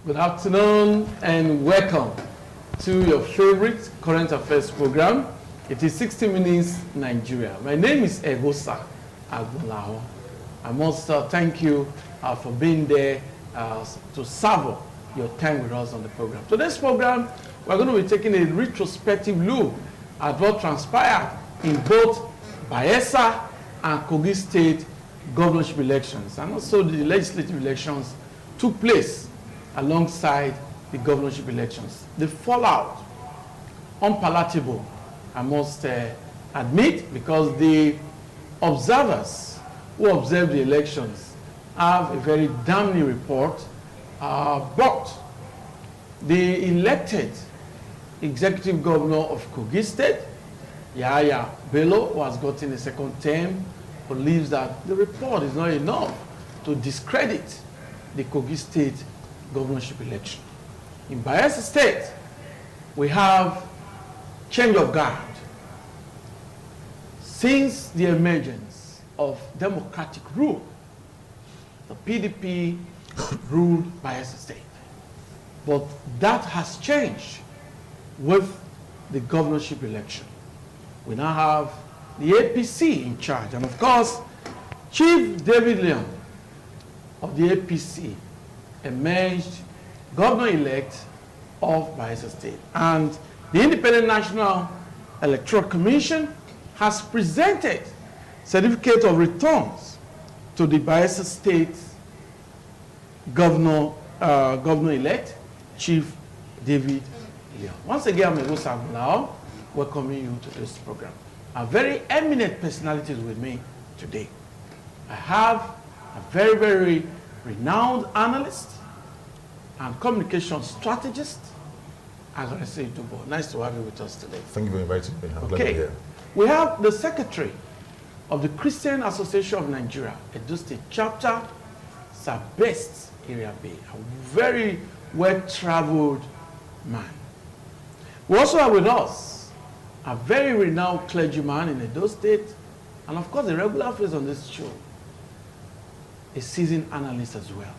Good afternoon and welcome to your favorite current affairs program. It is 60 Minutes Nigeria. My name is Ehosa Agbonlao. I must thank you for being there to savor your time with us on the program. Today's program, we're going to be taking a retrospective look at what transpired in both Bayelsa and Kogi State governorship elections, and also the legislative elections took place alongside the governorship elections. The fallout, unpalatable, I must admit, because the observers who observed the elections have a very damning report, but the elected executive governor of Kogi State, Yahaya Bello, who has gotten a second term, believes that the report is not enough to discredit the Kogi State governorship election. In Bayelsa State, we have change of guard. Since the emergence of democratic rule, the PDP ruled Bayelsa State. But that has changed with the governorship election. We now have the APC in charge. And of course, Chief David Leon of the APC emerged governor-elect of Bayelsa State. And the Independent National Electoral Commission has presented certificate of returns to the Bayelsa State governor-elect, Chief David Leon. Once again, I'm Ehosa Agbonlao, welcoming you to this program. A very eminent personalities with me today. I have a very, very renowned analyst and communication strategist, Guber. Nice to have you with us today. Thank you for inviting me. I'm glad to be here. We have the secretary of the Christian Association of Nigeria, Edo State Chapter, Sir Best Iriabe, a very well-traveled man. We also have with us a very renowned clergyman in Edo State, and of course a regular face on this show, a seasoned analyst as well,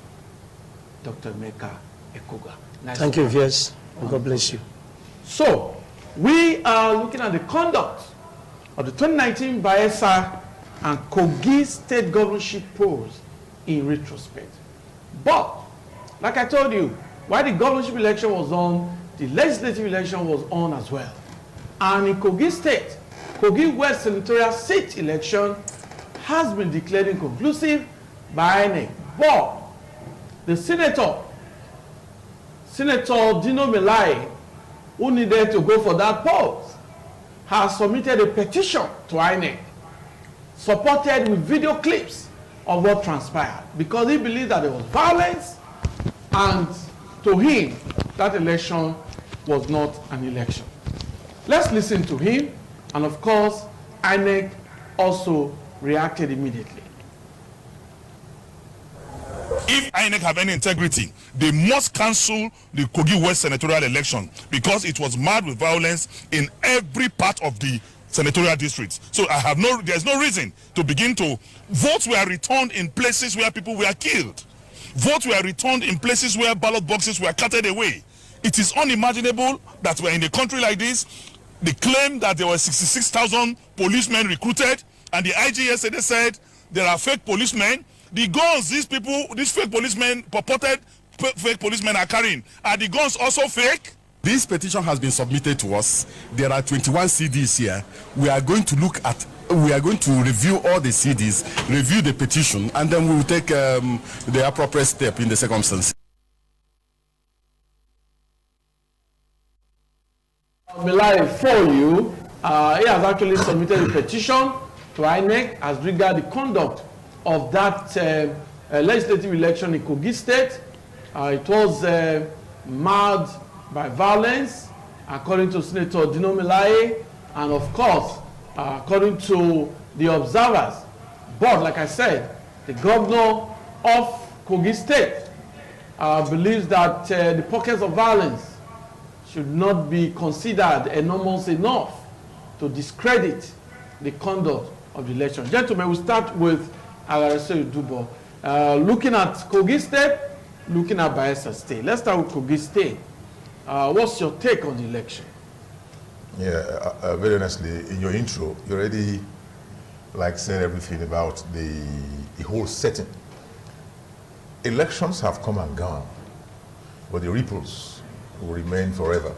Dr. Emeka Ekoga. Nice. Thank you, Vies. God bless you. So, we are looking at the conduct of the 2019 Bayelsa and Kogi State governorship polls in retrospect. But, like I told you, while the governorship election was on, the legislative election was on as well. And in Kogi State, Kogi West senatorial seat election has been declared inconclusive by INEC. But the Senator Dino Melai, who needed to go for that post, has submitted a petition to INEC, supported with video clips of what transpired, because he believed that there was violence, and to him, that election was not an election. Let's listen to him, and of course, INEC also reacted immediately. If INEC have any integrity, they must cancel the Kogi West senatorial election because it was marred with violence in every part of the senatorial districts. So there's no reason to begin to. Votes were returned in places where people were killed. Votes were returned in places where ballot boxes were carted away. It is unimaginable that we're in a country like this. They claim that there were 66,000 policemen recruited, and the IG yesterday said there are fake policemen. The guns these fake policemen, purported fake policemen are carrying, are the guns also fake? This petition has been submitted to us. There are 21 CDs here. We are going to review all the CDs, review the petition, and then we will take the appropriate step in the circumstances. Melai, for you, he has actually submitted a petition to INEC as regard the conduct of that legislative election in Kogi State. It was marred by violence, according to Senator Dino Melai, and of course, according to the observers. But like I said, the governor of Kogi State believes that the pockets of violence should not be considered enormous enough to discredit the conduct of the election. Gentlemen, we'll start with Guber. Looking at Kogi State, looking at Bayelsa State. Let's start with Kogi State. What's your take on the election? Yeah, very honestly, in your intro, you already said everything about the whole setting. Elections have come and gone, but the ripples will remain forever.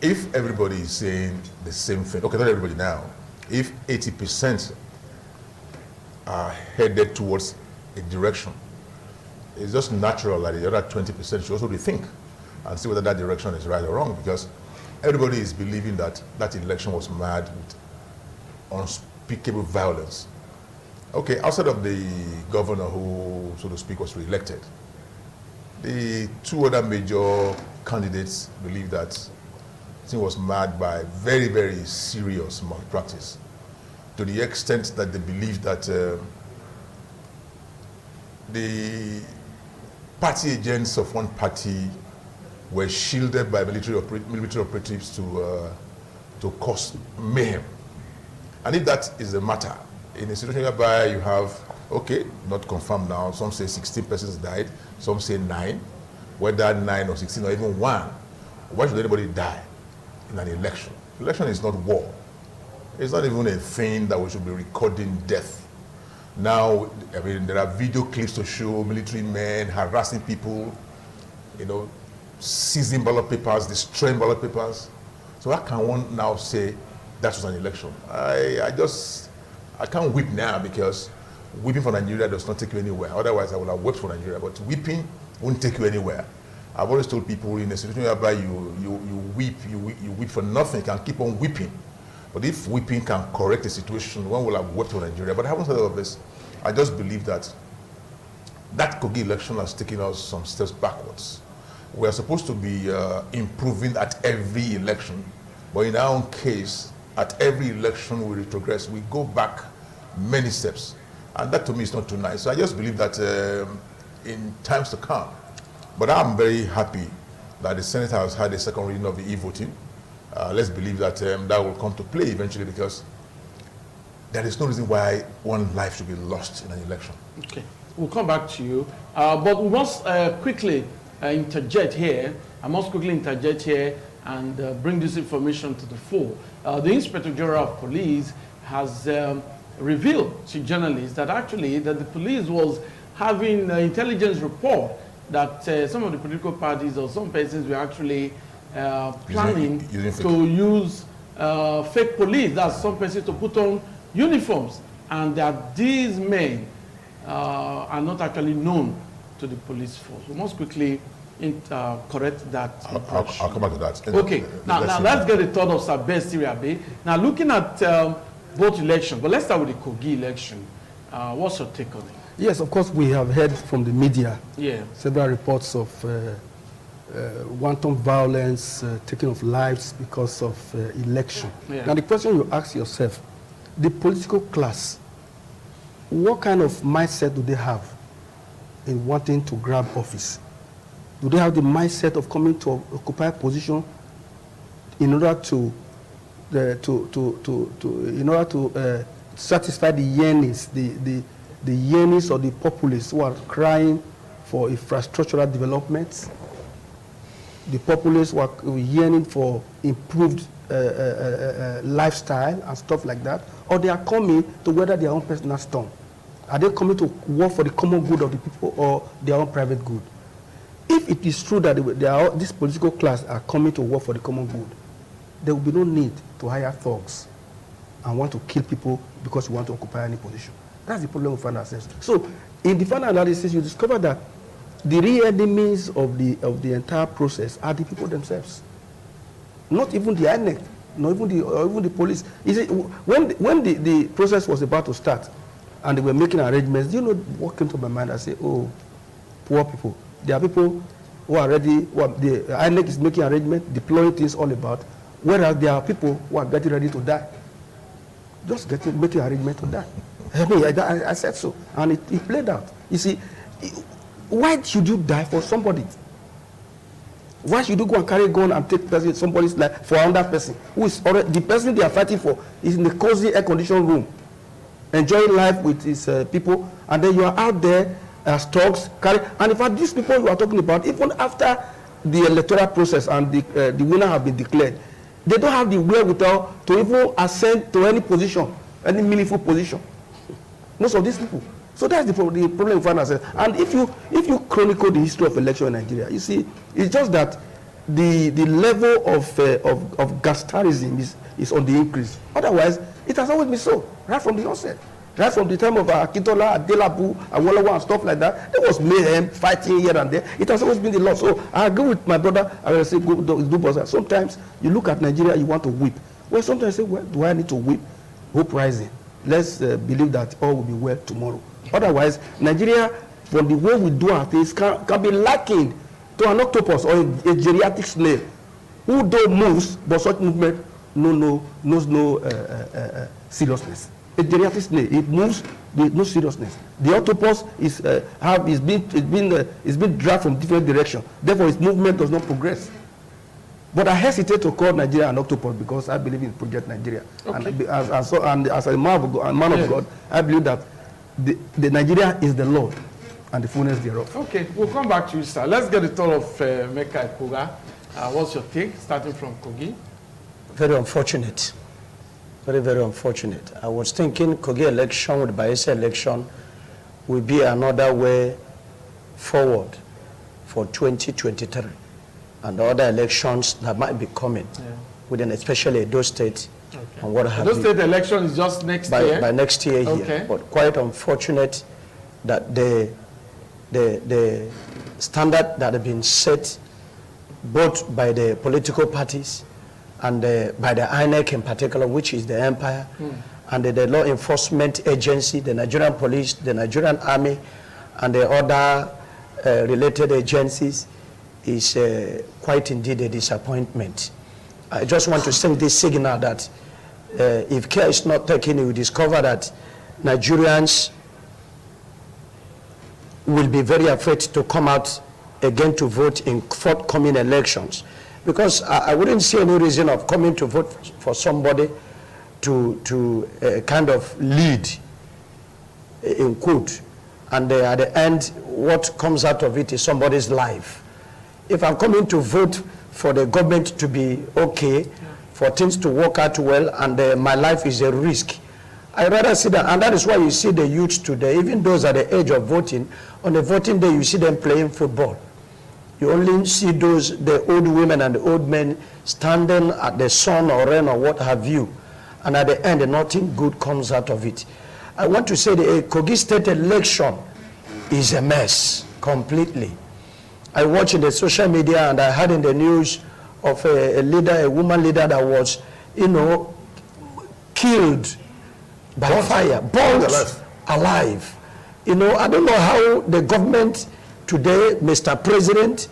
If everybody is saying the same thing, okay, not everybody now, if 80% are headed towards a direction, it's just natural that the other 20% should also rethink and see whether that direction is right or wrong, because everybody is believing that that election was marred with unspeakable violence. Okay, outside of the governor who, so to speak, was re-elected, the two other major candidates believe that the thing was marred by very, very serious malpractice, to the extent that they believe that the party agents of one party were shielded by military operatives to cause mayhem. And if that is the matter, in a situation whereby you have, okay, not confirmed now, some say 16 persons died, some say 9, whether 9 or 16 or even 1, why should anybody die in an election? Election is not war. It's not even a thing that we should be recording death. Now, I mean, there are video clips to show military men harassing people, you know, seizing ballot papers, destroying ballot papers. So how can one now say that was an election? I can't weep now, because weeping for Nigeria does not take you anywhere. Otherwise, I would have wept for Nigeria, but weeping won't take you anywhere. I've always told people, in a situation whereby you weep for nothing, you can keep on weeping. But if weeping can correct a situation, one will have wept for Nigeria. But I haven't said all of this. I just believe that that Kogi election has taken us some steps backwards. We are supposed to be improving at every election, but in our own case, at every election we retrogress, we go back many steps. And that to me is not too nice. So I just believe that in times to come, but I'm very happy that the Senate has had a second reading of the e-voting. Let's believe that that will come to play eventually, because there is no reason why one life should be lost in an election. Okay, we'll come back to you. But we must quickly interject here. I must quickly interject here and bring this information to the fore. The Inspector General of Police has revealed to journalists that actually that the police was having an intelligence report that some of the political parties or some persons were actually planning to use fake police, that's some persons to put on uniforms, and that these men are not actually known to the police force. We must quickly correct that. I'll come back to that. Okay, now let's get the thought of Sir Siriabe. Now, looking at both elections, but let's start with the Kogi election. What's your take on it? Yes, of course, we have heard from the media several reports of wanton violence, taking of lives because of election. Now, the question you ask yourself, the political class, what kind of mindset do they have in wanting to grab office? Do they have the mindset of coming to occupy a position in order to satisfy the yearnings, the yearnings of the populace who are crying for infrastructural developments, the populace who are yearning for improved lifestyle and stuff like that, or they are coming to weather their own personal storm? Are they coming to work for the common good of the people or their own private good? If it is true that this political class are coming to work for the common good, there will be no need to hire thugs and want to kill people because you want to occupy any position. That's the problem we find ourselves. So, in the final analysis, you discover that the real enemies of the entire process are the people themselves. Not even the INEC, not even the police. You see, when the process was about to start and they were making arrangements, you know what came to my mind? I say, oh, poor people. There are people who are ready, the INEC is making arrangements, deploying things all about, whereas there are people who are getting ready to die. Just making arrangements to die. I mean, I said so, and it played out. You see, why should you die for somebody? Why should you go and carry a gun and take somebody's life for another person who is already, the person they are fighting for is in the cozy air-conditioned room, enjoying life with his people, and then you are out there as thugs, and in fact, these people you are talking about, even after the electoral process and the winner have been declared, they don't have the wherewithal to even ascend to any position, any meaningful position. Most of these people. So that's the problem we find ourselves. And if you chronicle the history of election in Nigeria, you see, it's just that the level of gastarism is on the increase. Otherwise, it has always been so, right from the onset. Right from the time of Akintola, Adelabu, Awolowo and stuff like that, there was mayhem, fighting here and there. It has always been the law. So I agree with my brother. I will say, sometimes you look at Nigeria, you want to weep. Well, sometimes you say, well, do I need to weep? Hope rising. Let's believe that all will be well tomorrow. Otherwise, Nigeria, from the way we do our things, can be likened to an octopus or a geriatric snail who though moves, but such movement knows no seriousness. A geriatric snail, it moves with no seriousness. The octopus is been dragged from different directions. Therefore, its movement does not progress. But I hesitate to call Nigeria an octopus because I believe in Project Nigeria. Okay. And as a man of God, I believe that the Nigeria is the Lord and the fullness thereof. Okay, we'll come back to you, sir. Let's get the thought of Mecca Koga. What's your take, starting from Kogi? Very unfortunate. Very, very unfortunate. I was thinking Kogi election with Bayelsa election will be another way forward for 2023 and the other elections that might be coming, within especially those states. Okay. And what have those state election is just next year? By next year here. But quite unfortunate that the standard that have been set both by the political parties and by the INEC in particular, which is the empire, and the law enforcement agency, the Nigerian police, the Nigerian army, and the other related agencies, is quite indeed a disappointment. I just want to send this signal that if care is not taken, you will discover that Nigerians will be very afraid to come out again to vote in forthcoming elections. Because I wouldn't see any reason of coming to vote for somebody to kind of lead, in quote, and at the end, what comes out of it is somebody's life. If I'm coming to vote for the government to be okay, for things to work out well, and my life is a risk, I rather see that, and that is why you see the youth today, even those at the age of voting, on the voting day, you see them playing football. You only see the old women and the old men standing at the sun or rain or what have you. And at the end, nothing good comes out of it. I want to say the Kogi State election is a mess, completely. I watched in the social media and I heard in the news of a leader, a woman leader that was, killed by fire, burned alive. I don't know how the government today, Mr. President,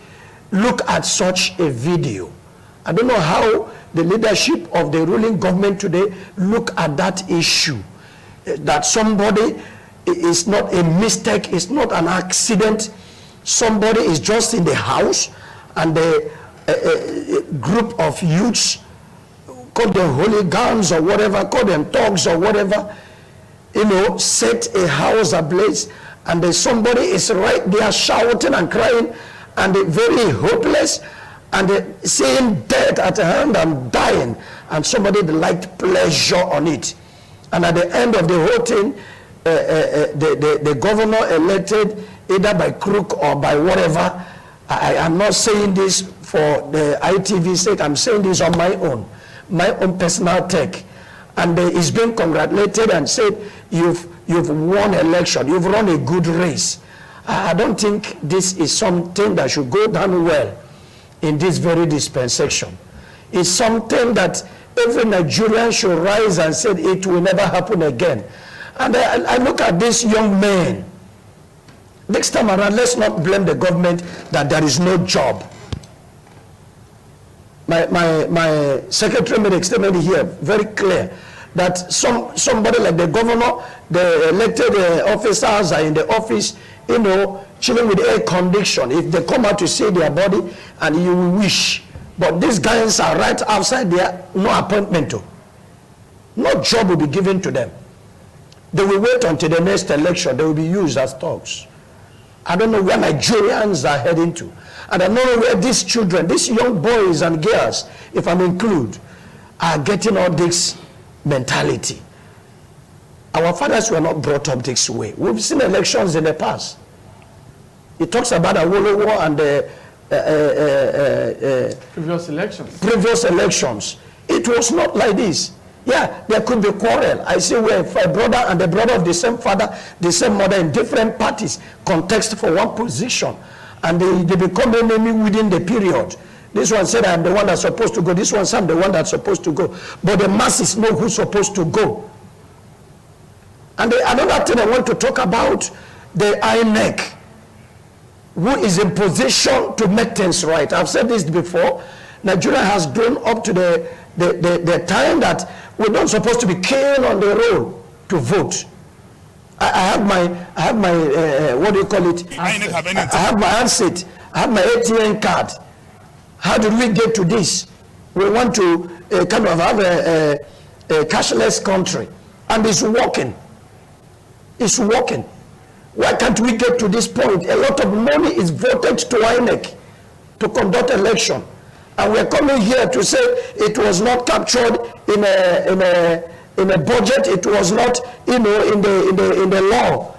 look at such a video. I don't know how the leadership of the ruling government today look at that issue. That somebody is not a mistake, it's not an accident. Somebody is just in the house and a group of youths, call them hooligans or whatever, call them thugs or whatever, set a house ablaze. And somebody is right there shouting and crying and very hopeless and seeing death at hand and dying, and somebody liked pleasure on it. And at the end of the whole thing, the governor elected either by crook or by whatever. I am not saying this for the ITV sake, I'm saying this on my own personal take. And he's been congratulated and said, you've won election, you've run a good race. I don't think this is something that should go down well in this very dispensation. It's something that every Nigerian should rise and say it will never happen again. And I look at this young man. Next time around, let's not blame the government that there is no job. My secretary made a statement here, very clear, that somebody like the governor, the elected officers are in the office, chilling with air condition. If they come out to see their body, and you wish. But these guys are right outside there, no appointment. No job will be given to them. They will wait until the next election. They will be used as thugs. I don't know where Nigerians are heading to. And I don't know where these children, these young boys and girls, if I'm included, are getting all this mentality. Our fathers were not brought up this way. We've seen elections in the past. It talks about Awolowo and previous elections. It was not like this. Yeah, there could be quarrel. I see where a brother and a brother of the same father, the same mother in different parties contest for one position, and they become enemy within the period. This one said, I'm the one that's supposed to go. This one said, I'm the one that's supposed to go. But the masses know who's supposed to go. And another thing I want to talk about, the INEC, who is in position to make things right. I've said this before. Nigeria has grown up to the time that we're not supposed to be keen on the road to vote. I have my what do you call it? I have my handset. I have my ATM card. How did we get to this? We want to kind of have a cashless country, and it's working. It's working. Why can't we get to this point? A lot of money is voted to INEC to conduct election, and we're coming here to say it was not captured in a budget. It was not, in the law.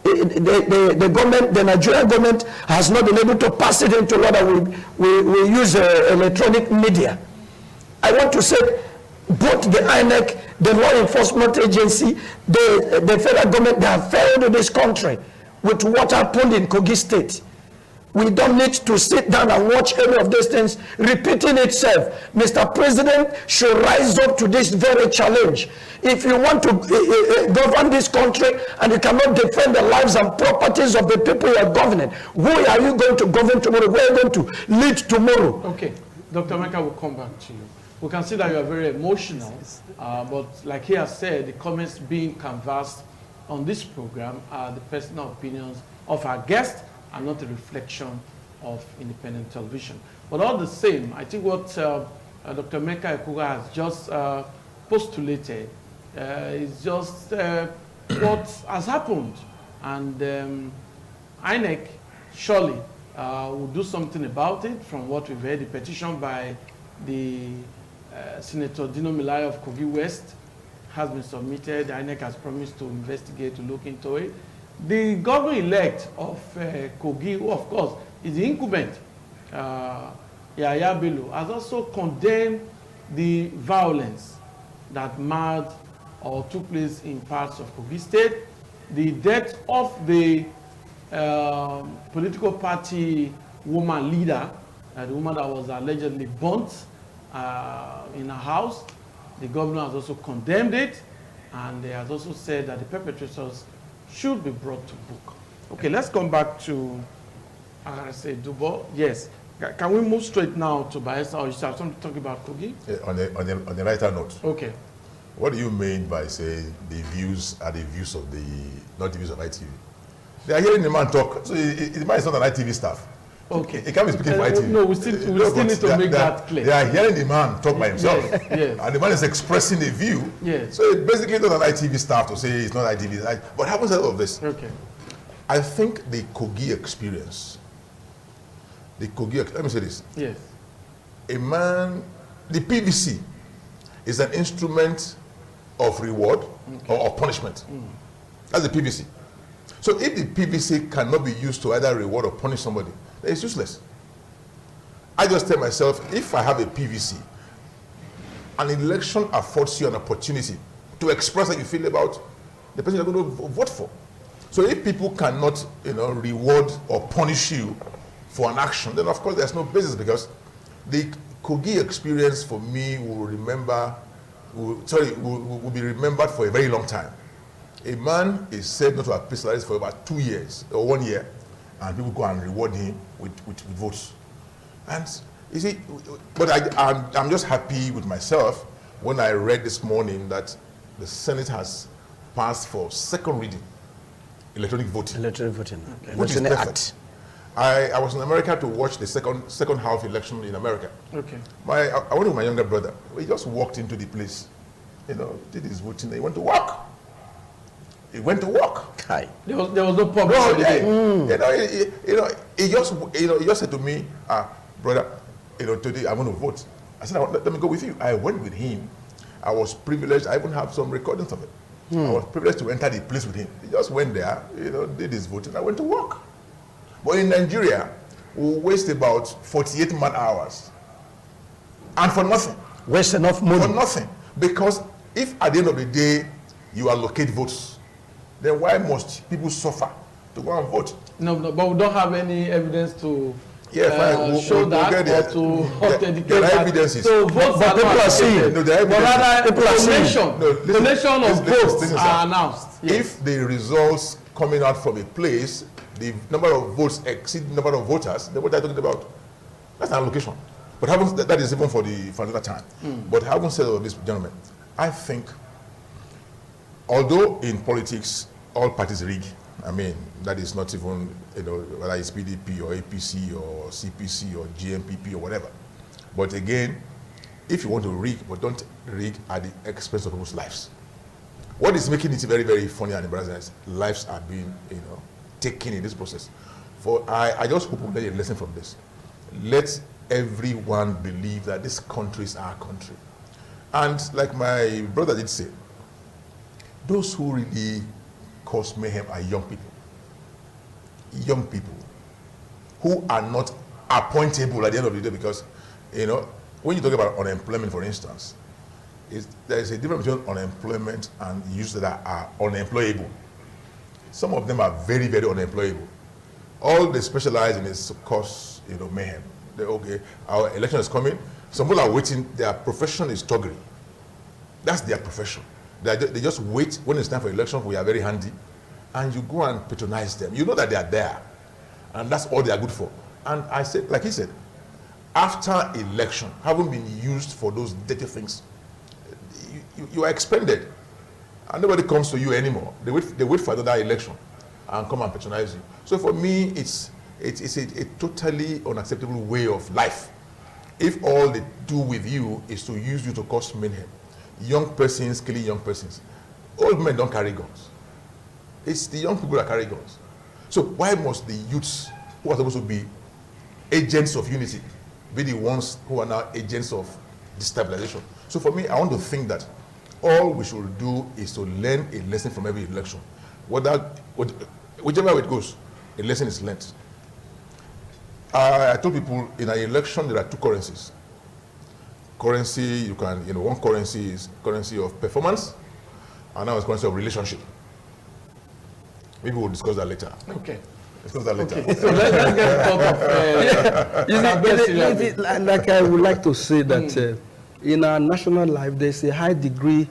The government, the Nigerian government, has not been able to pass it into law that we use electronic media. I want to say both the INEC, the law enforcement agency, the federal government, they have failed this country with what happened in Kogi State. We don't need to sit down and watch any of these things repeating itself. Mr. President should rise up to this very challenge. If you want to govern this country and you cannot defend the lives and properties of the people you are governing, who are you going to govern tomorrow? Where are you going to lead tomorrow? Okay, Dr. Mecca will come back to you. We can see that you are very emotional, but like he has said, the comments being canvassed on this program are the personal opinions of our guests and not a reflection of independent television. But all the same, I think what Dr. Mecca Ekuga has just postulated is just what has happened. And INEC surely will do something about it. From what we've heard, the petition by the Senator Dino Milai of Kogi West has been submitted. The INEC has promised to investigate, to look into it. The governor-elect of Kogi, who of course is the incumbent, Yaya Bello, has also condemned the violence that marred or took place in parts of Kogi State, the death of the political party woman leader, the woman that was allegedly burnt in her house. The governor has also condemned it, and he has also said that the perpetrators should be brought to book. Okay, let's come back to Dubo. Yes. Can we move straight now to Bayelsa, or you have something to talk about Kogi? Yeah, on the lighter note. Okay. What do you mean by, say, the views are the views of not the views of ITV? They are hearing the man talk. So the man is not an ITV staff. Okay. He can't be speaking for ITV. No, we still need to make that clear. They are hearing the man talk by himself. Yes, yes. And the man is expressing a view. Yes. So it's basically not an ITV staff to say it's not ITV. But happens all of this. Okay. I think the Kogi experience, let me say this. Yes. The PVC is an instrument of reward or punishment. That's the PVC. So if the PVC cannot be used to either reward or punish somebody, then it's useless. I just tell myself, if I have a PVC, an election affords you an opportunity to express how you feel about the person you're going to vote for. So if people cannot, reward or punish you for an action, then of course there's no basis, because the Kogi experience for me will be remembered for a very long time. A man is said not to have paid salaries for about 2 years or 1 year, and people go and reward him with votes. And you see, but I'm just happy with myself when I read this morning that the Senate has passed for second reading electronic voting. Electronic voting. Okay. Which is perfect. I was in America to watch the second half election in America. Okay. I went with my younger brother. He just walked into the place, did his voting. He went to work. He went to work. There was no problem. No, he just said to me, brother, today I'm going to vote. I said, let me go with you. I went with him. I was privileged. I even have some recordings of it. I was privileged to enter the place with him. He just went there, did his voting. I went to work. But in Nigeria, we waste about 48 man hours. And for nothing. Waste enough money. For nothing. Because if at the end of the day, you allocate votes, then why must people suffer to go and vote? No, but we don't have any evidence to show that or to authenticate there are that. evidences. So votes are people are seeing. No, there are but rather evidences. donation of votes are announced. Yes. If the results coming out from a place, the number of votes exceed the number of voters, then what are you talking about? That's an allocation. But that is even for another time. But having said all this, gentlemen, I think, although in politics all parties rig, I mean, that is not even, whether it's PDP or APC or CPC or GMPP or whatever. But again, if you want to rig, but don't rig at the expense of people's lives. What is making it very, very funny and embarrassing is lives are being, taken in this process. I just hope we learn a lesson from this. Let everyone believe that this country is our country. And like my brother did say, those who really cause mayhem are young people. Young people who are not appointable at the end of the day, because, when you talk about unemployment, for instance, there is a difference between unemployment and youths that are unemployable. Some of them are very, very unemployable. All they specialize in is cause, mayhem. Okay, our election is coming. Some people are waiting. Their profession is toggling. That's their profession. They just wait when it's time for election. We are very handy, and you go and patronize them. You know that they are there, and that's all they are good for. And I said, like he said, after election, having been used for those dirty things, you are expended, and nobody comes to you anymore. They wait for another election, and come and patronize you. So for me, it's a totally unacceptable way of life. If all they do with you is to use you to cause mayhem, young persons killing young persons. Old men don't carry guns. It's the young people that carry guns. So why must the youths, who are supposed to be agents of unity, be the ones who are now agents of destabilization? So for me, I want to think that all we should do is to learn a lesson from every election. Whichever way it goes, a lesson is learned. I told people in an election there are two currencies. Currency, one currency is currency of performance, and now it's currency of relationship. Maybe we'll discuss that later. Okay. Discuss that later. Okay. So let's get talk of. Like I would like to say that in our national life, there's a high degree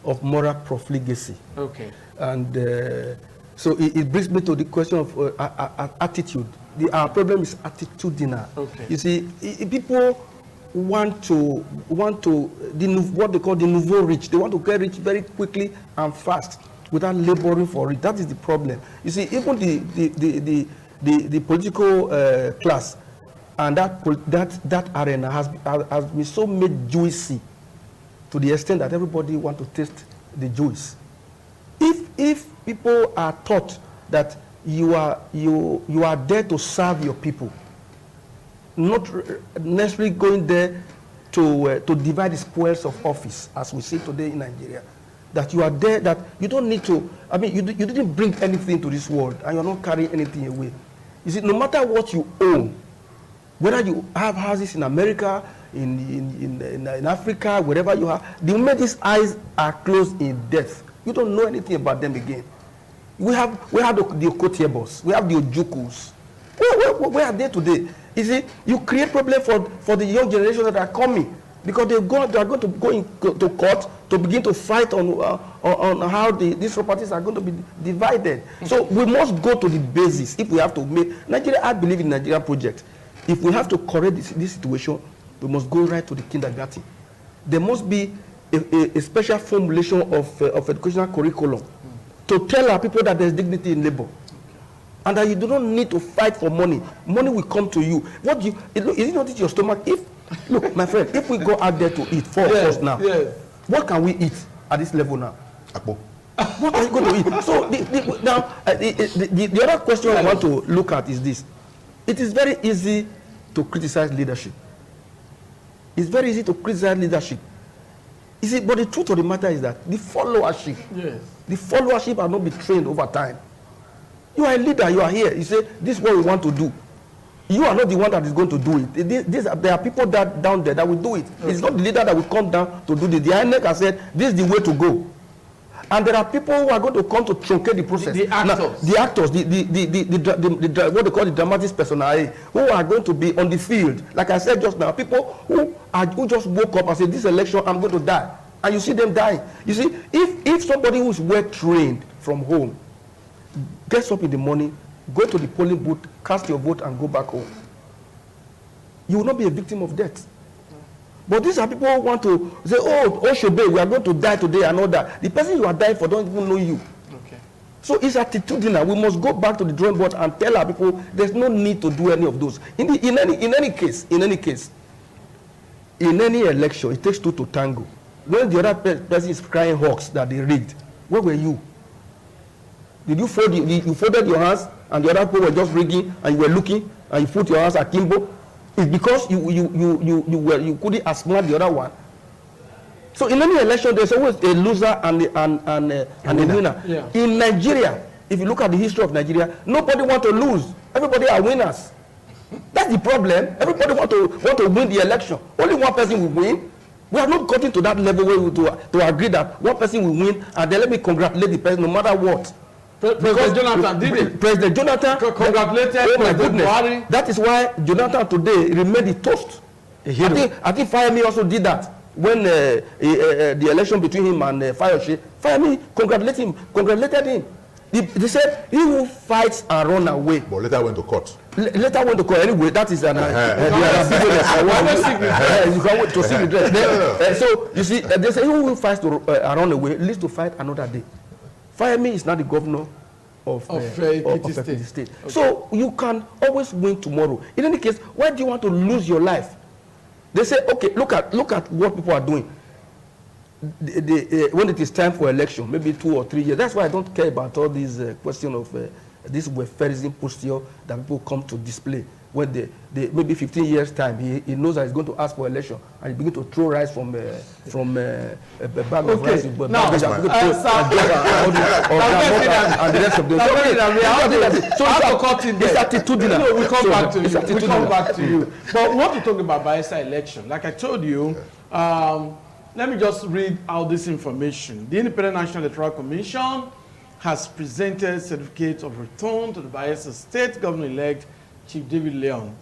of moral profligacy. Okay. And so it brings me to the question of attitude. Our problem is attitudinal. Okay. You see, people want to what they call the nouveau rich. They want to get rich very quickly and fast without laboring for it. That is the problem. You see, even the political class and that arena has been so made juicy to the extent that everybody want to taste the juice. If people are taught that you are there to serve your people, not necessarily going there to divide the spoils of office, as we see today in Nigeria, that you are there, that you don't need to, you didn't bring anything to this world and you're not carrying anything away. You see, no matter what you own, whether you have houses in America, in Africa, wherever you have, the moment these eyes are closed in death, you don't know anything about them again. We have the Okotiebos, we have the Ojukus. Where are they today? You see, you create problem for the young generation that are coming, because they are going to go into court to begin to fight on how these properties are going to be divided. So we must go to the basis. If we have to make Nigeria, I believe in the Nigeria project. If we have to correct this situation, we must go right to the kindergarten. There must be a special formulation of educational curriculum to tell our people that there's dignity in labor, and that you do not need to fight for money. Money will come to you. Is it not in your stomach? Look, my friend, if we go out there to eat for us now, what can we eat at this level now? Akpo. What are you going to eat? So the other question I want to look at is this. It is very easy to criticize leadership. It's very easy to criticize leadership. You see, but the truth of the matter is that the followership, the followership are not be trained over time. You are a leader, you are here. You say, this is what we want to do. You are not the one that is going to do it. There are people down there that will do it. Okay. It's not the leader that will come down to do this. The INEC has said, this is the way to go. And there are people who are going to come to truncate the process. The actors. Now, the actors, what they call the dramatic personality, who are going to be on the field. Like I said just now, people who just woke up and said, this election, I'm going to die. And you see them dying. You see, if somebody who is well trained from home gets up in the morning, go to the polling booth, cast your vote, and go back home, you will not be a victim of death. But these are people who want to say, oh, Oshebe, we are going to die today and all that. The person you are dying for don't even know you. Okay. So it's attitudinal. We must go back to the drawing board and tell our people there's no need to do any of those. In any case, in any election, it takes two to tango. When the other person is crying hawks that they rigged, where were you? Did you fold you folded your hands and the other people were just rigging and you were looking and you put your hands akimbo? It's because you couldn't outsmart the other one. So in any election, there's always a loser and a winner. Yeah. In Nigeria, if you look at the history of Nigeria, nobody want to lose. Everybody are winners. That's the problem. Everybody want to win the election. Only one person will win. We have not gotten to that level where we to agree that one person will win, and then let me congratulate the person no matter what. President Jonathan did it. President Jonathan congratulated President Buhari. That is why Jonathan today remained the toast. I think Fayemi also did that when the election between him and Fayoshe. Fayemi congratulated him. They said he who fights and run away. But later went to court. Later went to court anyway. That is an you can wait to see the so you see, they say he who fights to run away lives to fight another day. Fayemi is not the governor of Ekiti State. Okay. So you can always win tomorrow. In any case, why do you want to lose your life? They say, okay, look at what people are doing. When it is time for election, maybe 2 or 3 years. That's why I don't care about all these question of this welfareism posture that people come to display. When they maybe 15 years time, he knows that he's going to ask for election, and he begin to throw rice from a bag of rice. Now, and the rest of them. So it's attitudinal. No, we come back to you. We come back to you. But we want to talk about Bayelsa election. Like I told you, let me just read out this information. The Independent National Electoral Commission has presented certificate of return to the Bayelsa State Governor-elect Chief David Leon.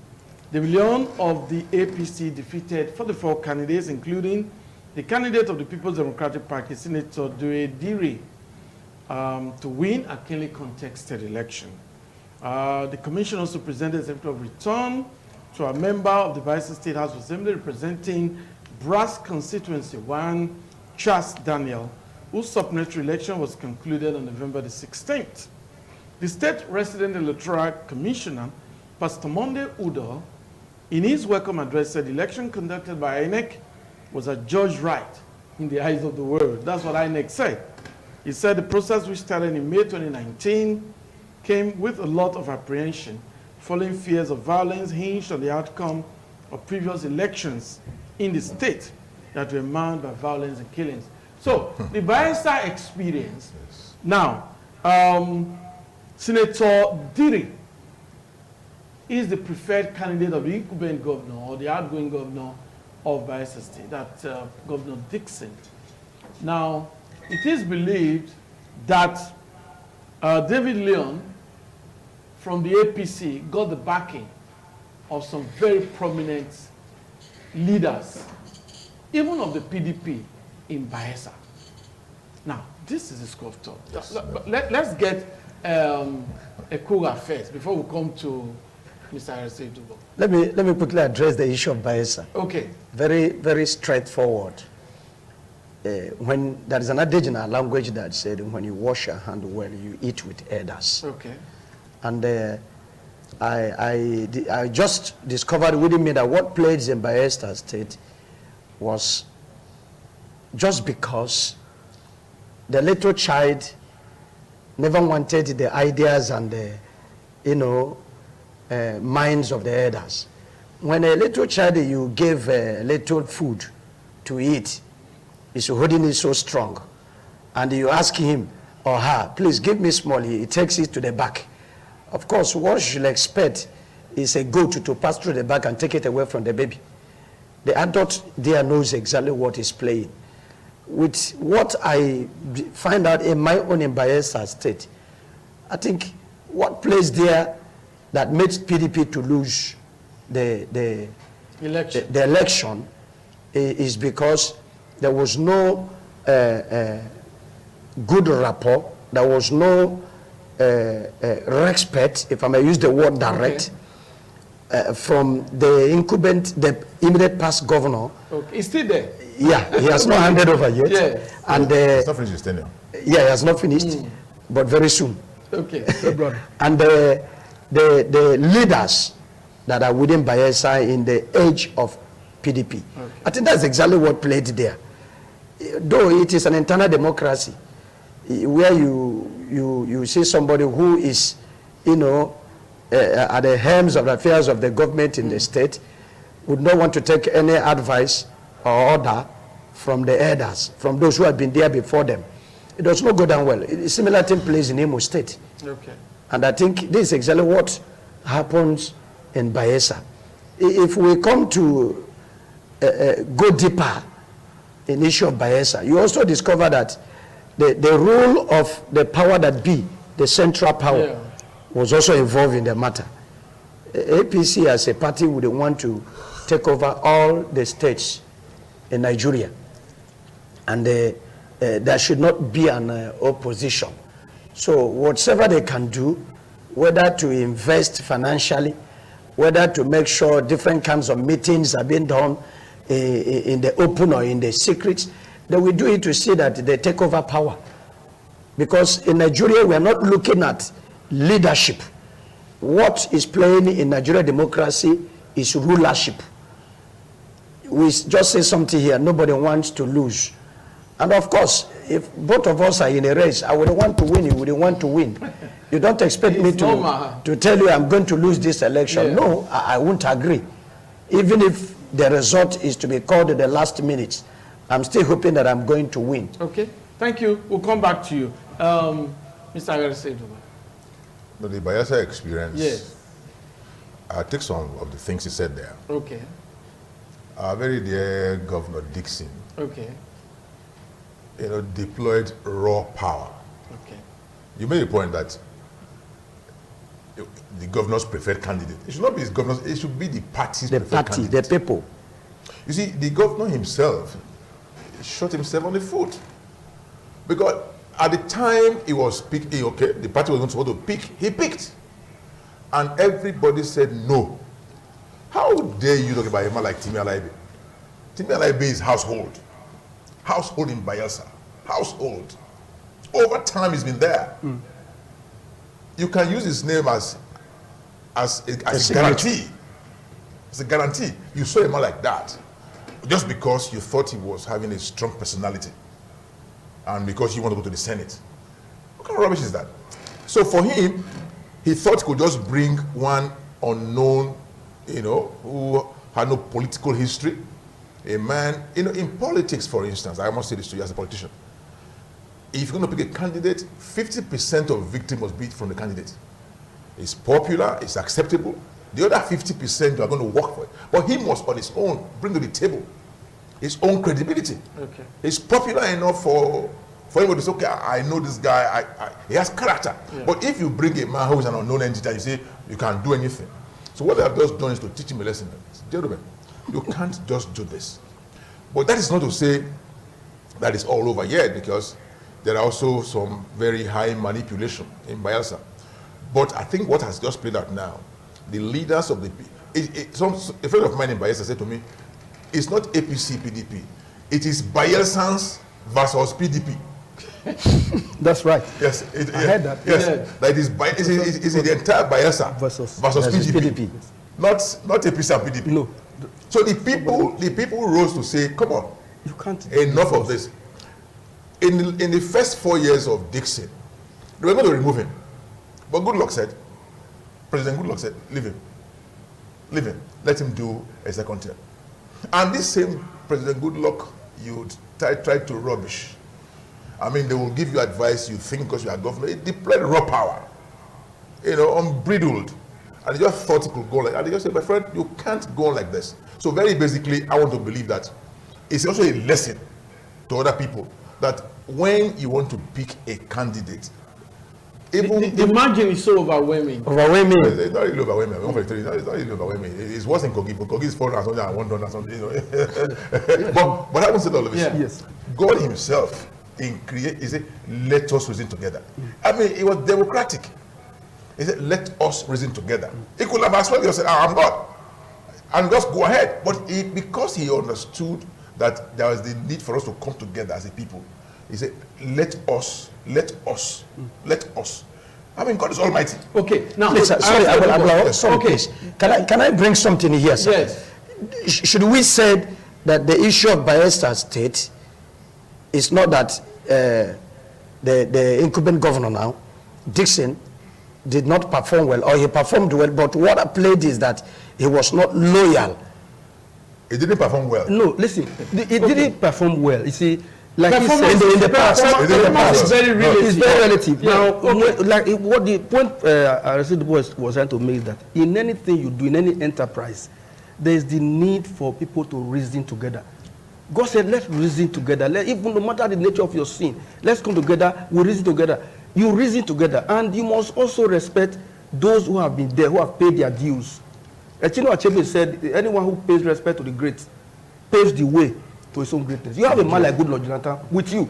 David Leon of the APC defeated 44 candidates, including the candidate of the People's Democratic Party, Senator Due Diri, to win a clearly contested election. The commission also presented a certificate of return to a member of the Bayelsa State House of Assembly representing Brass Constituency 1, Charles Daniel, whose supplementary election was concluded on November the 16th. The State Resident Electoral Commissioner, Pastor Monday Udo, in his welcome address, said the election conducted by INEC was a judged right in the eyes of the world. That's what INEC said. He said the process, which started in May 2019, came with a lot of apprehension, following fears of violence hinged on the outcome of previous elections in the state that were marred by violence and killings. So the Bayelsa experience. Now, Senator Diri is the preferred candidate of the incumbent governor or the outgoing governor of Bayelsa State, that Governor Dixon. Now, it is believed that David Leon from the APC got the backing of some very prominent leaders, even of the PDP in Bayelsa. Now, this is a school of thought. Yes. Let's get Kogi first before we come to Mr. Arese Dubo. Let me quickly address the issue of Bayelsa. Okay. Very, very straightforward. When there is an adage in our language that said, when you wash your hand well, you eat with others. Okay. And I just discovered within me that what played in Bayelsa State was just because the little child never wanted the ideas and the, minds of the elders. When a little child, you give a little food to eat, he's holding it so strong, and you ask him or her, please give me small, he takes it to the back. Of course, what you should expect is a goat to pass through the back and take it away from the baby. The adult there knows exactly what is playing. With what I find out in my own in Bayelsa state, I think what plays there that made PDP to lose the election is because there was no good rapport, there was no respect, if I may use the word direct, from the incumbent, the immediate past governor. Okay. He's still there? Yeah, he has not handed over yet. Yeah. And it's not finished his tenure. yeah, he has not finished, but very soon. Okay. And the leaders that are within Bayelsa in the age of PDP. Okay. I think that's exactly what played there. Though it is an internal democracy, where you see somebody who is, at the helms of the affairs of the government in the state, would not want to take any advice or order from the elders, from those who have been there before them. It does not go down well. A similar thing plays in Imo State. Okay. And I think this is exactly what happens in Bayelsa. If we come to go deeper in the issue of Bayelsa, you also discover that the role of the power that be, the central power, was also involved in the matter. APC as a party would want to take over all the states in Nigeria. And there should not be an opposition. So whatever they can do, whether to invest financially, whether to make sure different kinds of meetings are being done in the open or in the secret, they will do it to see that they take over power. Because in Nigeria, we are not looking at leadership. What is playing in Nigeria democracy is rulership. We just say something here, nobody wants to lose. And of course, if both of us are in a race, I would want to win, you would want to win. You don't expect me to tell you I'm going to lose this election. Yeah. No, I won't agree. Even if the result is to be called at the last minute, I'm still hoping that I'm going to win. Okay, thank you. We'll come back to you. Mr. Agarese. The Bayelsa experience, yes. I take some of the things he said there. Okay. Our very dear Governor Dixon, okay, deployed raw power. Okay. You made a point that the governor's preferred candidate, it should not be his governor's, it should be the party's preferred candidate. The people. You see, the governor himself shot himself on the foot. Because at the time he was picking, okay, the party was not supposed to pick, he picked. And everybody said no. How dare you talk about a man like Timi Alaibe? Timi Alaibe is household. Household in Bayelsa. Household. Over time he's been there. You can use his name as a guarantee. It's a guarantee. You saw a man like that just because you thought he was having a strong personality and because you want to go to the Senate. What kind of rubbish is that? So for him, he thought he could just bring one unknown, who had no political history, a man, in politics, for instance, I must say this to you as a politician. If you're going to pick a candidate, 50% of victory must be from the candidate. It's popular, it's acceptable. The other 50% are going to work for it. But he must, on his own, bring to the table his own credibility. Okay. He's popular enough for anybody to say, okay, I know this guy, he has character. Yeah. But if you bring a man who is an unknown entity and you say, you can't do anything. So what they have just done is to teach him a lesson. Gentlemen, you can't just do this. But that is not to say that it's all over yet, because there are also some very high manipulation in Bayelsa. But I think what has just played out now, the leaders of the... a friend of mine in Bayelsa said to me, it's not APC, PDP. It is Bayelsans versus PDP. That's right. Yes. I heard that. Yes. Yeah. That is the entire Bayelsa versus PDP. Not APC and PDP. No. So the people rose to say, come on, you can't. Enough of this. In the first 4 years of Dixon, they were going to remove him. But President Goodluck said, leave him, let him do a second term. And this same President Goodluck, you try to rubbish. I mean, they will give you advice, you think because you are government, it deployed raw power, unbridled. And they just thought it could go like that. And they just said, my friend, you can't go on like this. So very basically, I want to believe that it's also a lesson to other people that when you want to pick a candidate, the margin is so overwhelming. It's not really overwhelming. It's not really overwhelming. It's worse in Kogi. Kogi is $400 and $1 something. But having said all of this, Yes. God Himself he said, let us reason together. I mean, it was democratic. He said, let us reason together. He could have as well said, I'm God, and just go ahead. But because he understood that there was the need for us to come together as a people, he said, let us. I mean, God is almighty. Okay, now... Please, please. Can I bring something here, sir? Yes. Should we say that the issue of Bayelsa State is not that the incumbent governor now, Dixon, did not perform well, or he performed well, but what I played is that he was not loyal. He didn't perform well. No, listen, he didn't perform well. You see, like he said, in the past, It's very relative. It's very relative. Yeah. Now, what the point Aristide was trying to make is that in anything you do, in any enterprise, there is the need for people to reason together. God said, let's reason together. Even no matter the nature of your sin, let's come together, we reason together. You reason together, and you must also respect those who have been there, who have paid their dues. Echino Achebe said, anyone who pays respect to the great paves the way to his own greatness. You have a man like Goodluck Jonathan with you,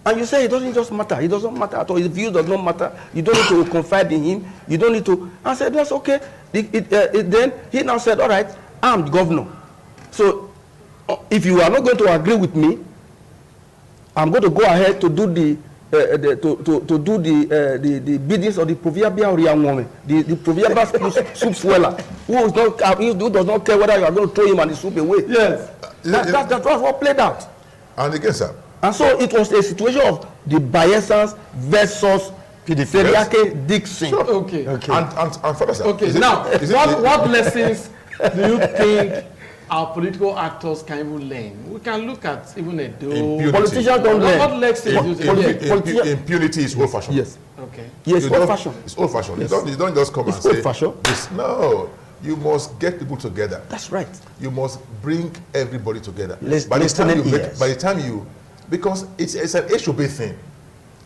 and you say it doesn't just matter. It doesn't matter at all. His views does not matter. You don't need to confide in him. You don't need to. I said, that's okay. Then he now said, all right, I'm the governor. So if you are not going to agree with me, I'm going to go ahead to do the biddings of the proverbial real woman, the proverbial soup sweller, who does not care whether you are going to throw him and the soup away. Yes. That's what played out. And again, sir. And so it was a situation of the Bayelsans versus Feriake Dixon. Sure. Okay. And further, sir. Okay. Now, what lessons do you think our political actors can even learn? We can look at even Edo. Politicians don't learn. What lessons do you think? Impunity is old-fashioned. Yes. Okay. Yes, old-fashioned. It's old-fashioned. Yes. You don't just come It's and say old-fashioned. this. No. You must get people together. That's right. You must bring everybody together. By the time you, because it's an HOB thing.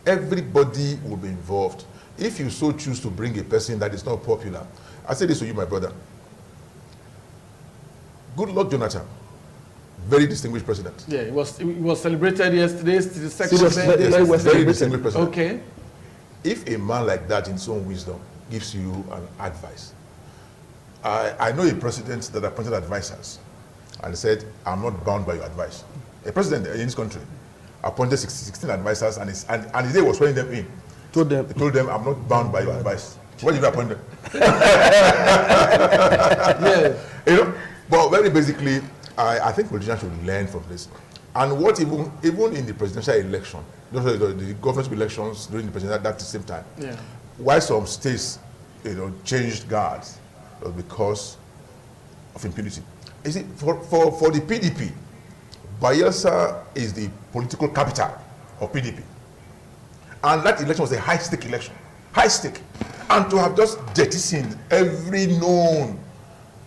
Everybody will be involved. If you so choose to bring a person that is not popular, I say this to you, my brother. Goodluck Jonathan, very distinguished president. Yeah, it was celebrated yesterday. It's the second Very distinguished president. Okay. If a man like that, in his own wisdom, gives you an advice, I know a president that appointed advisors and said, I'm not bound by your advice. A president in this country appointed 16 advisors and his day was swearing them in. He told them, I'm not bound by your advice. What did you appoint them? Yeah. But very basically, I think politicians should learn from this. And what even in the presidential election, the government elections during the presidential at the same time, why some states, changed guards was because of impunity. You see, for the PDP, Bayelsa is the political capital of PDP. And that election was a high-stake election. High-stake. And to have just jettisoned every known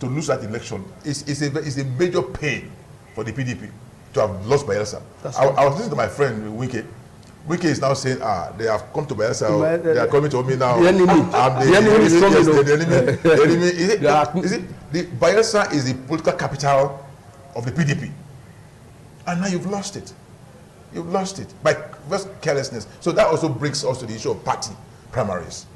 to lose that election is a major pain for the PDP to have lost Bayelsa. I was listening to my friend Wike. Wike is now saying, they have come to Bayelsa, they are coming to me now. The enemy. The enemy is coming. The enemy. The Bayelsa is the political capital of the PDP. And now you've lost it. You've lost it by just carelessness. So that also brings us to the issue of party primaries.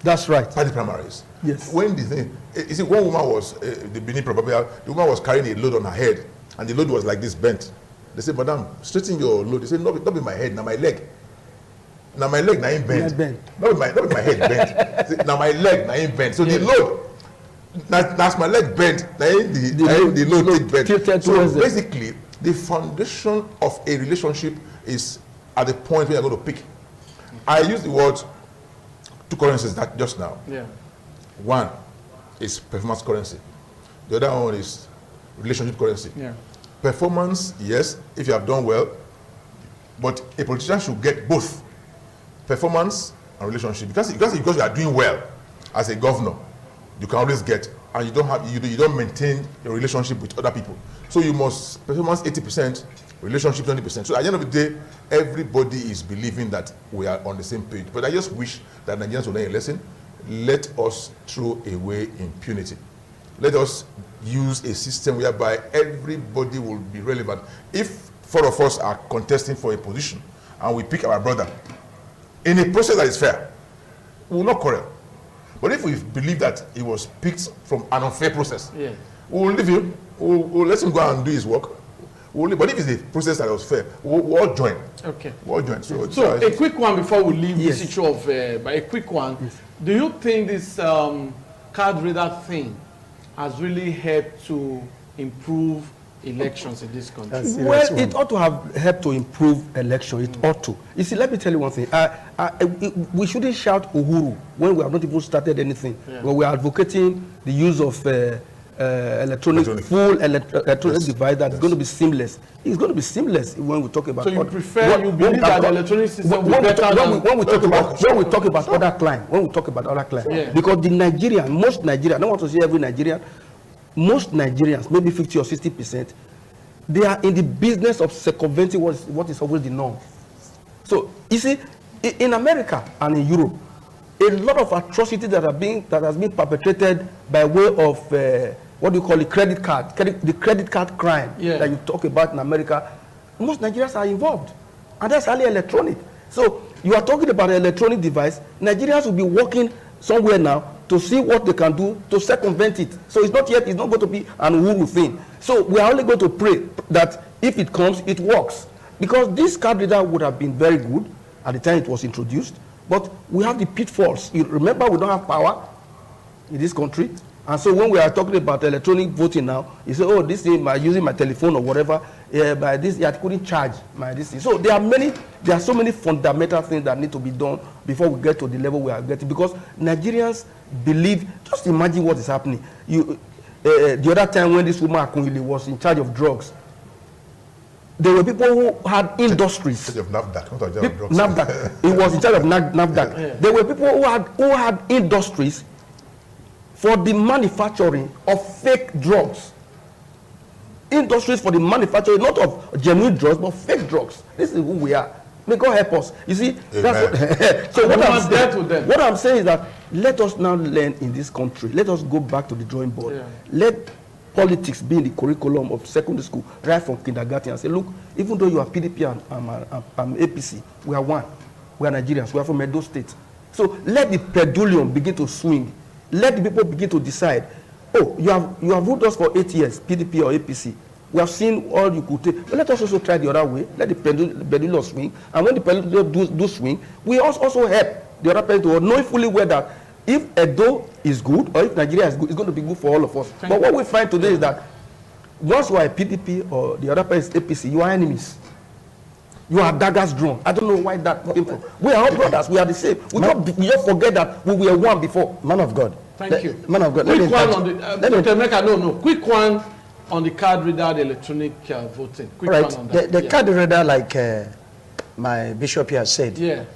That's right. Party primaries. Yes. When the thing, you see, one woman was, the Benin proverbial, the woman was carrying a load on her head, and the load was like this bent. They said, Madam, straighten your load. They said, no, not be my head, now my leg. Now my leg, now ain't bent. Not be my head bent. Say, now my leg, now ain't bent. So the load, that's my leg bent, now ain't the load bent. So basically, the foundation of a relationship is at the point where you're going to pick. I use the word two currencies that just now. Yeah. One is performance currency. The other one is relationship currency. Yeah. Performance, yes, if you have done well, but a politician should get both performance and relationship, because you are doing well as a governor, you can always get, and you don't maintain your relationship with other people. So you must performance 80%, relationship 20%. So at the end of the day, everybody is believing that we are on the same page. But I just wish that Nigerians will learn a lesson. Let us throw away impunity. Let us use a system whereby everybody will be relevant. If 4 of us are contesting for a position and we pick our brother in a process that is fair, we will not quarrel. But if we believe that he was picked from an unfair process, Yeah. we will leave him, we'll let him go and do his work. But if it's a process that was fair, we'll all join. Okay. We'll all join. So a quick one before we leave Yes. this issue of, but a quick one. Yes. Do you think this card reader thing has really helped to improve elections in this country? That's serious Well, one. it ought to have helped to improve election. It ought to. You see, let me tell you one thing. We shouldn't shout Uhuru when we have not even started anything. Yeah. When we are advocating the use of electronic device that's going to be seamless. It's going to be seamless when we talk about. So you prefer, you believe that the electronic system will be better than... when we talk about other clients, Yeah. because the Nigerian, most Nigerians, I don't want to say every Nigerian, most Nigerians, maybe 50 or 60%, they are in the business of circumventing what is always the norm. So you see, in America and in Europe, a lot of atrocities that has been perpetrated by way of what do you call it, the credit card crime that you talk about in America, most Nigerians are involved, and that's highly electronic. So you are talking about an electronic device. Nigerians will be working somewhere now to see what they can do to circumvent it. So it's not going to be an Uhuru thing. So we are only going to pray that if it comes, it works. Because this card reader would have been very good at the time it was introduced, but we have the pitfalls. You remember, we don't have power in this country. And so when we are talking about electronic voting now, you say, oh, this thing, by using my telephone or whatever, by this, I couldn't charge my this thing. So there are so many fundamental things that need to be done before we get to the level we are getting. Because Nigerians believe, just imagine what is happening. The other time when this woman Akunwili was in charge of drugs, there were people who had industries. In charge of NAFDAC, not in charge of drugs. NAFDAC. He was in charge of NAFDAC. Yeah. There were people who had industries for the manufacturing of fake drugs. Industries for the manufacturing, not of genuine drugs, but fake drugs. This is who we are. May God help us. You see, that's what, so what I'm saying is that let us now learn in this country. Let us go back to the drawing board. Yeah. Let politics be in the curriculum of secondary school, right from kindergarten, and say, look, even though you are PDP and APC, we are one. We are Nigerians. We are from Edo State. So let the pendulum begin to swing. Let the people begin to decide, oh, you have ruled us for 8 years, PDP or APC. We have seen all you could take. But let us also try the other way. Let the pendulum swing. And when the pendulum do swing, we also help the other person to know fully well that if Edo is good or if Nigeria is good, it's going to be good for all of us. But what we find today is that once you are a PDP or the other person is APC, you are enemies. You are daggers drawn. I don't know why that came from. We are all brothers. We are the same. We just forget that we were one before. Man of God. Thank you. Man of God. Quick one on the Quick one on the card reader, the electronic voting. Quick one on that. The card reader, like my bishop here said,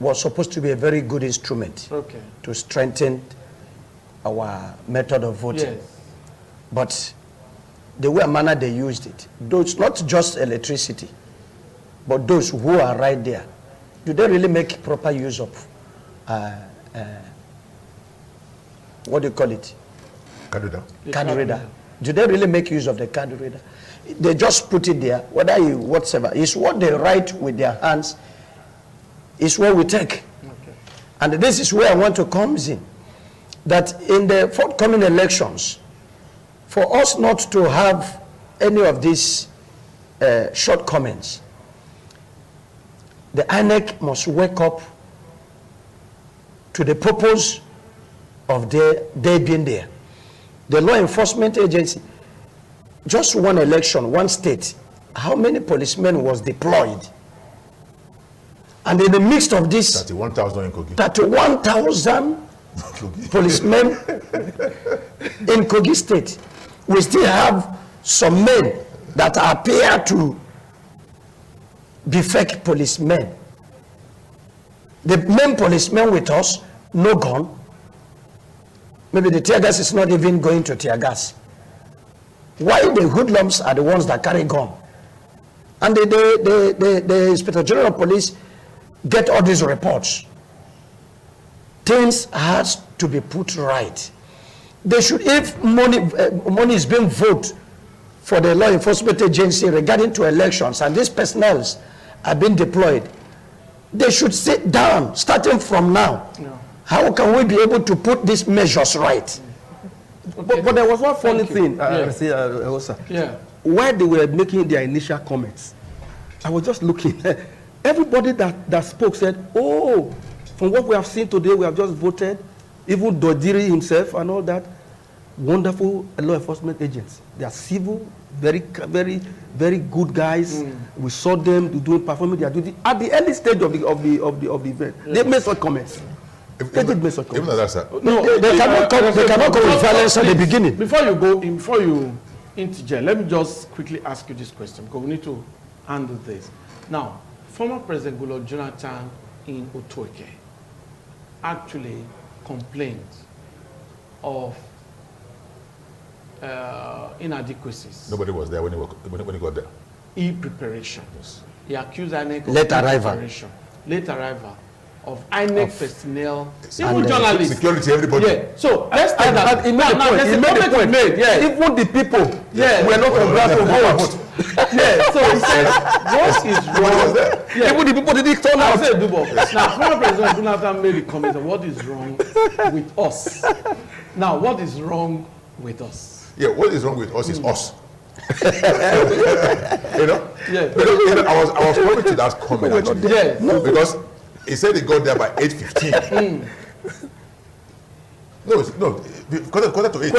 was supposed to be a very good instrument to strengthen our method of voting. Yes. But the way and manner they used it, those not just electricity, but those who are right there, do they really make proper use of what do you call it? Card reader. Card reader. Do they really make use of the card reader? They just put it there, whether you whatever. It's what they write with their hands is what we take. And this is where I want to come in. That in the forthcoming elections, for us not to have any of these shortcomings, the INEC must wake up to the purpose of their being there. The law enforcement agency, just one election, one state, how many policemen was deployed And in the midst of this, 31,000 in Kogi. 31,000 policemen in Kogi State, we still have some men that appear to be fake policemen. The main policemen with us, no gun. Maybe the tear gas is not even going to tear gas. Why the hoodlums are the ones that carry gun? And the Inspector General of Police get all these reports. Things has to be put right. They should, if money is being voted for the law enforcement agency regarding to elections, and these personnels are being deployed, they should sit down, starting from now. No. How can we be able to put these measures right? Okay. But there was one funny thing, Osa. While they were making their initial comments, I was just looking. Everybody that spoke said, oh, from what we have seen today, we have just voted, even Dodiri himself and all that, wonderful law enforcement agents. They are civil, very, very, very good guys. We saw them performing their duty at the early stage of the event. They made such comments. They did make such comments. Even that, sir. No, they cannot come with violence at the beginning. Before you interject, let me just quickly ask you this question, because we need to handle this. Now, former President Goodluck Jonathan in Otoeke actually complained of inadequacies. Nobody was there when he got there. E-preparation. Yes. He accused INEC of late arrival of INEC personnel, even journalists. Security, everybody. Yeah. So let's start that. He made the point. Even the people were not on ground to vote. So he said, what is wrong? Even the people didn't turn out. Now, former President Jonathan made a comment on what is wrong with us. Now, what is wrong with us? Yeah, what is wrong with us is us. You know? Yeah. I was coming to that comment actually. Because he said he got there by 8:15. No, quarter to 8.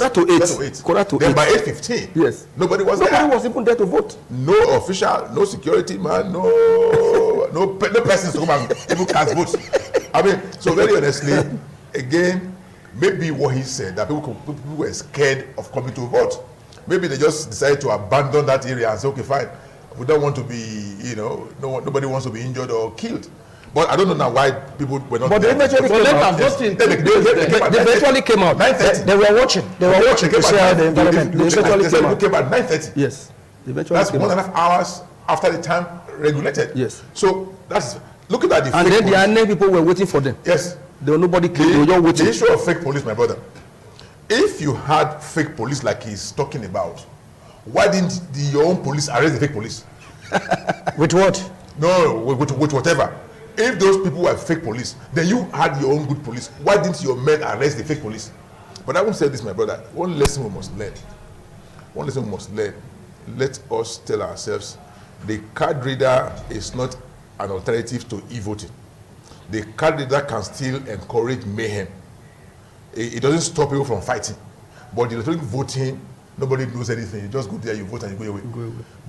Quarter to 8. Then by 8:15, yes, nobody was even there to vote. No official, no security man, no persons to come and people cast votes. I mean, so very honestly, again, maybe what he said that people were scared of coming to vote. Maybe they just decided to abandon that area and say, okay, fine, we don't want to be, nobody wants to be injured or killed. But I don't know now why people were not. But they eventually came out. They eventually came out. 9:30. They were watching. They were watching to see how the environment. They eventually came at 9:30. Yes. That's 1.5 hours after the time regulated. Yes. So that's looking at the. And then the INEC people were waiting for them. Yes. There were nobody came. They were just waiting. The issue of fake police, my brother. If you had fake police like he's talking about, why didn't your own police arrest the fake police? With what? No, with whatever. If those people were fake police, then you had your own good police. Why didn't your men arrest the fake police? But I won't say this, my brother. One lesson we must learn. Let us tell ourselves, the card reader is not an alternative to e-voting. The card reader can still encourage mayhem. It doesn't stop people from fighting. But the electronic voting, nobody knows anything. You just go there, you vote, and you go away.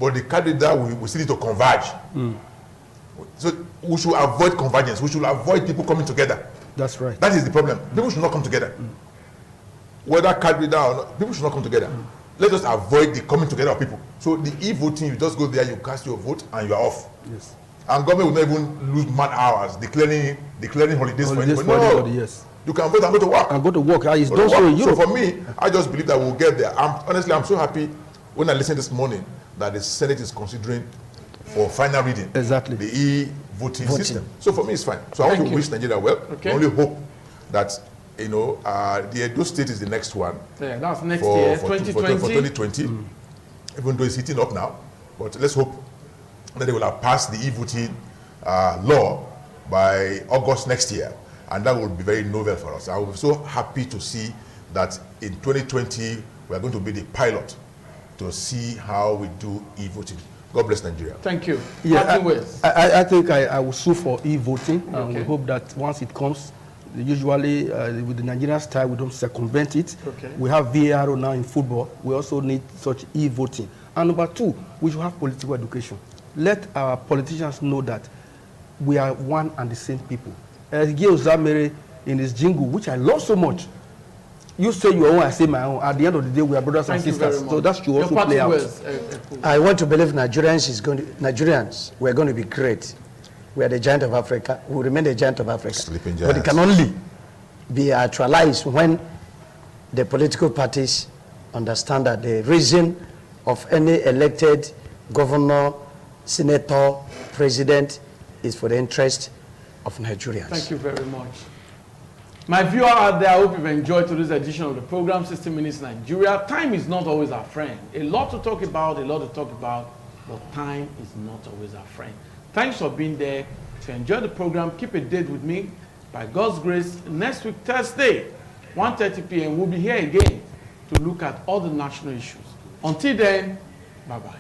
But the card reader, we still need to converge. So we should avoid convergence. We should avoid people coming together. That's right. That is the problem. People should not come together. Whether card reader or not, people should not come together. Let us avoid the coming together of people. So the e-voting, you just go there, you cast your vote, and you are off. Yes. And government will not even lose mad hours declaring holidays for anybody. No. Yes. You can vote and go to work. It's done so in Europe. So for me, I just believe that we'll get there. Honestly, I'm so happy when I listened this morning that the Senate is considering for final reading the e-voting system. So for me, it's fine. So I want to wish Nigeria well. I only hope that the Edo State is the next one. Yeah, that's next year, 2020. For 2020, even though it's heating up now. But let's hope that they will have passed the e-voting law by August next year. And that will be very novel for us. I will be so happy to see that in 2020, we are going to be the pilot to see how we do e-voting. God bless Nigeria. Thank you. Yeah, I think I will sue for e-voting. And we hope that once it comes, usually with the Nigerian style, we don't circumvent it. We have VAR now in football. We also need such e-voting. And number two, we should have political education. Let our politicians know that we are one and the same people. Gil Zamere in his jingle, which I love so much. You say your own, I say my own. At the end of the day, we are brothers and sisters. So that should also play out. I want to believe Nigerians, we're going to be great. We are the giant of Africa. We will remain the giant of Africa. Sleeping giants. But it can only be actualized when the political parties understand that the reason of any elected governor, senator, president is for the interest of Nigerians. Thank you very much. My viewer out there, I hope you've enjoyed today's edition of the program 60 Minutes Nigeria. Time is not always our friend. A lot to talk about, but time is not always our friend. Thanks for being there. To enjoy the program, keep a date with me. By God's grace, next week, Thursday, 1:30 p.m., we'll be here again to look at all the national issues. Until then, bye-bye.